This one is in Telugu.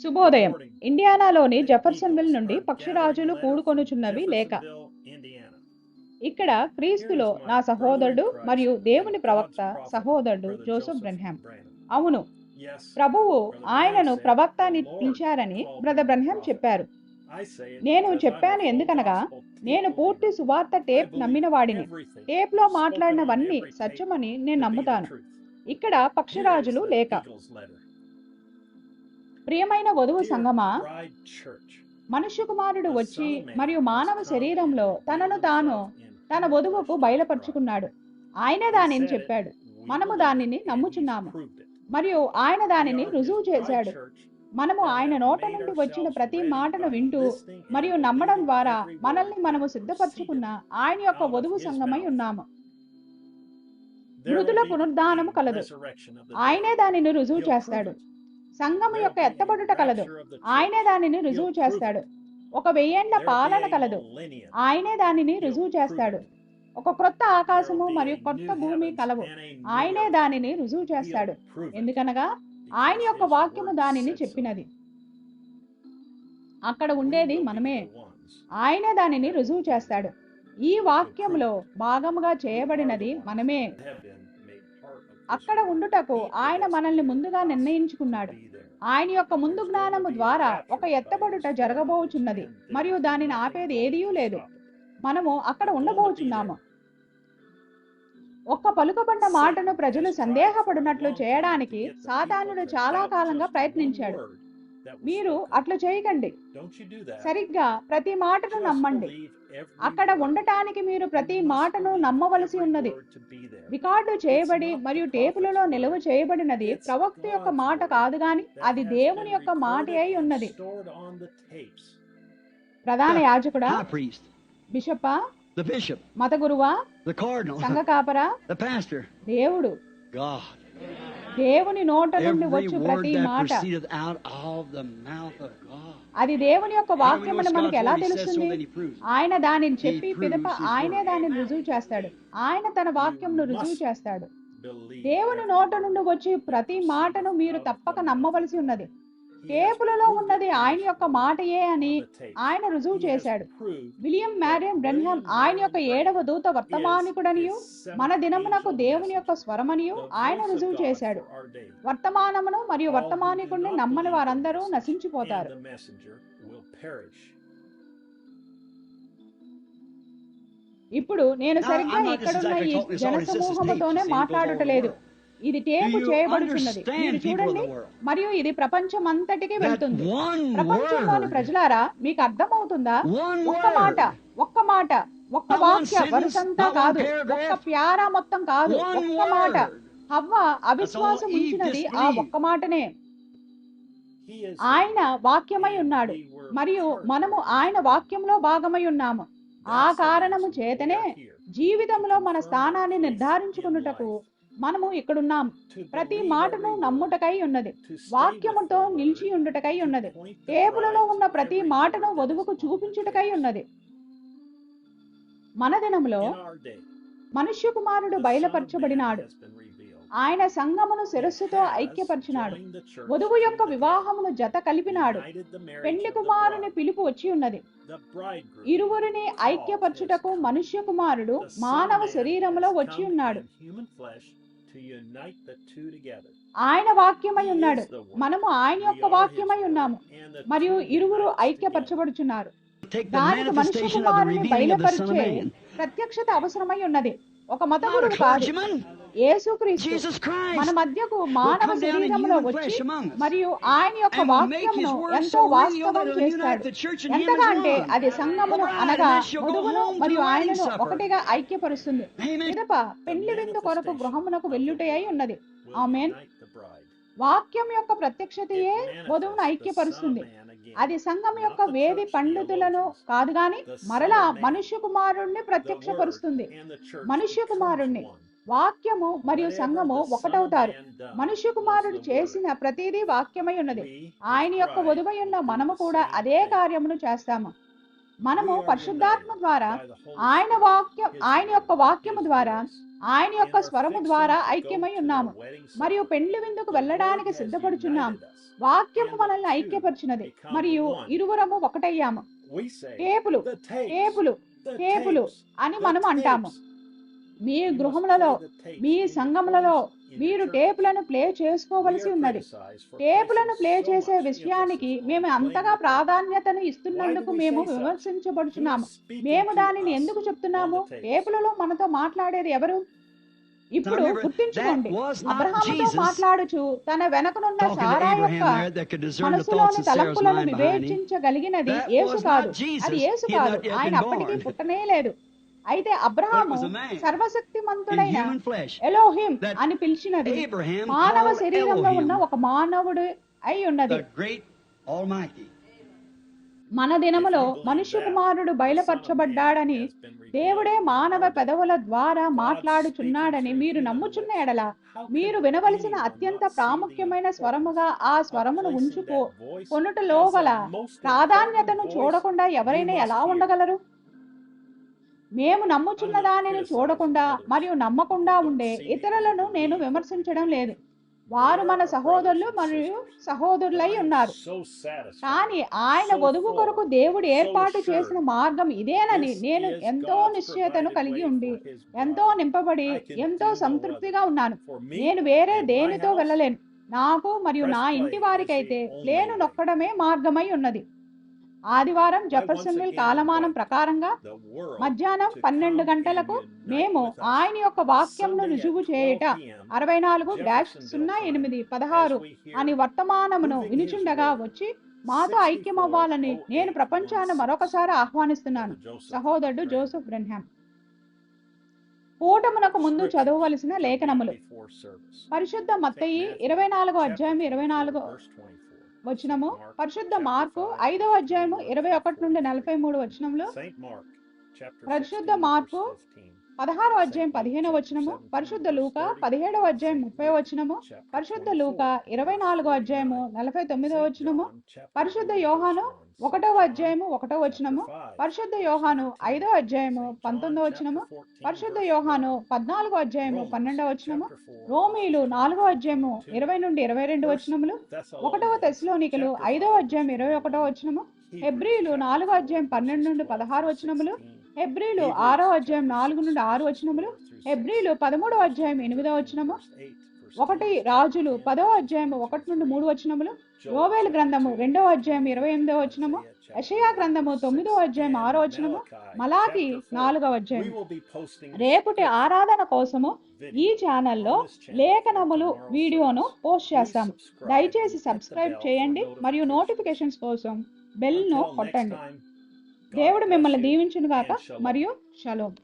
శుభోదయం. ఇండియానాలోని జెఫర్సన్విల్ నుండి పక్షిరాజులు కూడుకొనుచున్నవి లేక. ఇక్కడ క్రీస్తులో నా సహోదరుడు మరియు దేవుని ప్రవక్త సహోదరుడు జోసెఫ్ బ్రెన్హామ్. అవును, ప్రభువు ఆయనను ప్రవక్త అని పిలిచారని బ్రదర్ బ్రెన్హామ్ చెప్పారు. నేను చెప్పాను, ఎందుకనగా నేను పూర్తి సువార్త టేప్ నమ్మిన వాడిని. టేప్లో మాట్లాడినవన్నీ సత్యమని నేను నమ్ముతాను. ఇక్కడ పక్షిరాజులు లేక. ప్రియమైన వధువు సంగమా, మనుష్య కుమారుడు వచ్చి మరియు మానవ శరీరంలో తనను తాను తన వధువుకు బయలుపరుచుకున్నాడు. ఆయన దానిని చెప్పాడు, మనము దానిని నమ్ముచున్నాము మరియు ఆయన దానిని రుజువు చేశాడు. మనము ఆయన నోట నుండి వచ్చిన ప్రతి మాటను వింటూ మరియు నమ్మడం ద్వారా మనల్ని మనము సిద్ధపరచుకున్న ఆయన యొక్క వధువు సంఘమై ఉన్నాము. మృతుల పునరుద్ధానము కలదు, ఆయనే దానిని రుజువు చేస్తాడు. సంఘము యొక్క ఎత్తబడుట కలదు, ఆయనే దానిని రుజువు చేస్తాడు. 1000 ఏళ్ల పాలన కలదు, ఆయనే దానిని రుజువు చేస్తాడు. ఒక క్రొత్త ఆకాశము మరియు కొత్త భూమి కలవు, ఆయనే దానిని రుజువు చేస్తాడు. ఎందుకనగా ఆయన యొక్క వాక్యము దానిని చెప్పినది. అక్కడ ఉండేది మనమే, ఆయనే దానిని రుజువు చేస్తాడు. ఈ వాక్యములో భాగముగా చేయబడినది మనమే. అక్కడ ఉండుటకు ఆయన మనల్ని ముందుగా నిర్ణయించుకున్నాడు. ఆయన యొక్క ముందు జ్ఞానము ద్వారా ఒక ఎత్తబడుట జరగబోచున్నది మరియు దానిని ఆపేది ఏదీ లేదు. మనము అక్కడ ఉండబోచున్నాము. ఒక్క పలుకబడిన మాటను ప్రజలు సందేహపడినట్లు చేయడానికి సాతానుడు చాలా కాలంగా ప్రయత్నించాడు. మీరు అట్లా చేయకండి. సరిగ్గా ప్రతి మాటను నమ్మండి. అక్కడ ఉండటానికి మీరు ప్రతి మాటను నమ్మవలసి ఉన్నది. రికార్డు చేయబడి మరియు టేపులలో నిల్వ చేయబడినది ప్రవక్త యొక్క మాట కాదు గాని అది దేవుని యొక్క మాట అయి ఉన్నది. ప్రధాన యాజకుడా, బిషప్పా, మత గురువా, సంఘ కాపరా, దేవుడు, దేవుని నోట నుండి వచ్చు ప్రతి మాట అది దేవుని యొక్క వాక్యమని మనకు ఎలా తెలుస్తుంది? ఆయన దానిని చెప్పి పిదప ఆయనే దానిని రుజువు చేస్తాడు. ఆయన తన వాక్యంను రుజువు చేస్తాడు. దేవుని నోట నుండి వచ్చి ప్రతి మాటను మీరు తప్పక నమ్మవలసి ఉన్నది. టేపులలో ఉన్నది ఆయన యొక్క మాటయే అని ఆయన రుజువు చేశాడు. విలియం మ్యారియన్ బ్రెన్హామ్ ఆయన యొక్క 7వ దూత వర్తమానికుడనియు మన దినమునకు దేవుని యొక్క స్వరమనియు ఆయన రుజువు చేశాడు. వర్తమానమును మరియు వర్తమానికుడిని నమ్మని వారందరూ నశించిపోతారు. ఇప్పుడు నేను సరిగ్గా ఇక్కడున్న ఈ జనసమూహముతోనే మాట్లాడటలేదు. ఇది టేపు చేయబడుతున్నది, మీరు చూడండి. మరియు ఇది ప్రపంచం అంతటికి వెళ్తుంది. ప్రపంచంలోని ప్రజలారా, మీకు అర్థమవుతుందా? ఒక్క మాట ఒక్క వాక్య వరుసంతా కాదు, ఒక్క ప్యారా మొత్తం కాదు, ఒక్క మాట. హవ్వ అవిశ్వాసం ఉంచినది ఆ ఒక్క మాటనే. ఆయన వాక్యమై ఉన్నాడు మరియు మనము ఆయన వాక్యంలో భాగమై ఉన్నాము. ఆ కారణము చేతనే జీవితంలో మన స్థానాన్ని నిర్ధారించుకున్నటకు మనము ఇక్కడున్నాం. ప్రతి మాటను నమ్ముటకై ఉన్నది, వాక్యముతో నిలిచి ఉండుటకై ఉన్నది, టేబులలో ఉన్న ప్రతి మాటను వధువుకు చూపించుటకై ఉన్నది. మన దినములో మనుష్య కుమారుడు బయలుపరచబడినాడు. ఆయన సంఘమును శిరస్సుతో ఐక్యపరిచినాడు. వధువు యొక్క వివాహమును జత కలిపినాడు. పెండ్లి కుమారుని పిలుపు వచ్చి ఉన్నది. ఇరువురిని ఐక్యపరచుటకు మనుష్య కుమారుడు మానవ శరీరములో వచ్చి ఉన్నాడు. ఆయన వాక్యమై ఉన్నాడు, మనము ఆయన యొక్క వాక్యమై ఉన్నాము మరియు ఇరువురు ఐక్యపరచబడుచున్నారు. దానికి మనుష్య కుమారుని బయలుపరిచే ప్రత్యక్షత అవసరమై ఉన్నది. ఒక మత గురువు కాదు, యేసుక్రీస్తు మన మధ్యకు మానవ శరీరంలో వచ్చి మరియు ఆయన యొక్క వాక్యమును ఎంతో వాస్తవం చేస్తాడు. ఎంతగా అంటే అది సంఘమును అనగా వధువును మరియు ఆయనను ఒకటిగా ఐక్యపరుస్తుంది. పిదప పెండ్లి విందు కొరకు గృహమునకు వెళ్ళుటే అయి ఉన్నది. ఆమేన్. వాక్యం యొక్క ప్రత్యక్షతయే వధువును ఐక్యపరుస్తుంది. అది సంఘం యొక్క వేది పండితులను కాదు గాని మరలా మనుష్య కుమారుణ్ణి ప్రత్యక్షపరుస్తుంది. మనుష్య కుమారుణ్ణి వాక్యము మరియు సంఘము ఒకటవుతారు. మనుష్య కుమారుడు చేసిన ప్రతిదీ వాక్యమై ఉన్నది. ఆయన యొక్క వధువై ఉన్న మనము కూడా అదే కార్యమును చేస్తాము. మనము పరిశుద్ధాత్మ ద్వారా ఆయన యొక్క వాక్యము ద్వారా ఆయన యొక్క స్వరము ద్వారా ఐక్యమై ఉన్నాము మరియు పెండ్లి విందుకు వెళ్ళడానికి సిద్ధపడుచున్నాము. వాక్యము మనల్ని ఐక్యపరిచినది మరియు ఇరువురము ఒకటయ్యాము. టేపులు టేపులు టేపులు అని మనం అంటాము. మీ గృహములలో మీ సంఘములలో మీరు టేపులను ప్లే చేసుకోవలసి ఉన్నది. టేపులను ప్లే చేసే విషయానికి మేము అంతగా ప్రాధాన్యతను ఇస్తున్నందుకు మేము విమర్శించబడుచున్నాము. మేము దానిని ఎందుకు చెప్తున్నాము? టేపులలో మనతో మాట్లాడేది ఎవరు? ఇప్పుడు గుర్తుంచుకోండి, అబ్రహాముతో మాట్లాడుచు తన వెనకనున్న సారా యొక్క మనసులోని తలంపులను వివేచించగలిగినది యేసు కాదు. అది యేసు కాదు. ఆయన అప్పటికీ పుట్టనే లేదు. అయితే అబ్రహాము సర్వశక్తిమంతుడైన ఎలోహిం అని పిలిచినది మానవ శరీరంలో ఉన్న ఒక మానవుడు అయి ఉన్నది. మన దినములో మనుష్య కుమారుడు బయలుపరచబడ్డాడని, దేవుడే మానవ పెదవుల ద్వారా మాట్లాడుచున్నాడని మీరు నమ్ముచున్న ఎడల మీరు వినవలసిన అత్యంత ప్రాముఖ్యమైన స్వరముగా ఆ స్వరమును కొనుట లోగల ప్రాధాన్యతను చూడకుండా ఎవరైనా ఎలా ఉండగలరు? మేము నమ్ముచున్న దానిని చూడకుండా మరియు నమ్మకుండా ఉండే ఇతరులను నేను విమర్శించడం లేదు. వారు మన సహోదరులు మరియు సహోదరులై ఉన్నారు. కానీ ఆయన వధువు కొరకు దేవుడు ఏర్పాటు చేసిన మార్గం ఇదేనని నేను ఎంతో నిశ్చయతను కలిగి ఉండి, ఎంతో నింపబడి, ఎంతో సంతృప్తిగా ఉన్నాను. నేను వేరే దేనితో వెళ్ళలేను. నాకు మరియు నా ఇంటి వారికైతే ప్లేను నొక్కడమే మార్గమై ఉన్నది. ఆదివారం జెఫర్సన్విల్ కాలమానం ప్రకారంగా మధ్యాహ్నం 12 గంటలకు మేము ఆయన యొక్క వాక్యంను రుజువు చేయుట 64-08-16 అని వర్తమానమును వినుచుండగా వచ్చి మాతో ఐక్యమవ్వాలని నేను ప్రపంచాన్ని మరొకసారి ఆహ్వానిస్తున్నాను. సహోదరుడు జోసెఫ్ బ్రెన్హామ్. కూటమునకు ముందు చదవవలసిన లేఖనములు. పరిశుద్ధ మత్తయి 24 వచనము, పరిశుద్ధ మార్కు 5-21-43 వచనములు, పరిశుద్ధ మార్కు 16-15 వచనము, పరిశుద్ధ లూకా 17-30 వచనము, పరిశుద్ధ లూకా 24-49 వచనము, పరిశుద్ధ యోహాను 1-1 వచనము, పరిశుద్ధ యోహాను 5-19 వచనము, పరిశుద్ధ యోహాను 14-12 వచనము, రోమీలు 4-20-22 వచనములు, 1వ తెస్సలోనికలు 5-21 వచనము, హెబ్రీలు 4-12-16 వచనములు, హెబ్రీలు 6-4-6 వచనములు, హెబ్రీలు 13-8 వచనము, 1 రాజులు 10-1-3 వచనములు, యోవేలు గ్రంథము 2-28 వచనము, యెషయా గ్రంథము 9-6 వచనము, మలాకి 4వ అధ్యాయం. రేపటి ఆరాధన కోసము ఈ ఛానల్లో లేఖనములు వీడియోను పోస్ట్ చేస్తాము. దయచేసి సబ్స్క్రైబ్ చేయండి మరియు నోటిఫికేషన్స్ కోసం బెల్ ను కొట్టండి. దేవుడు మిమ్మల్ని దీవించును గాక మరియు షలోమ్.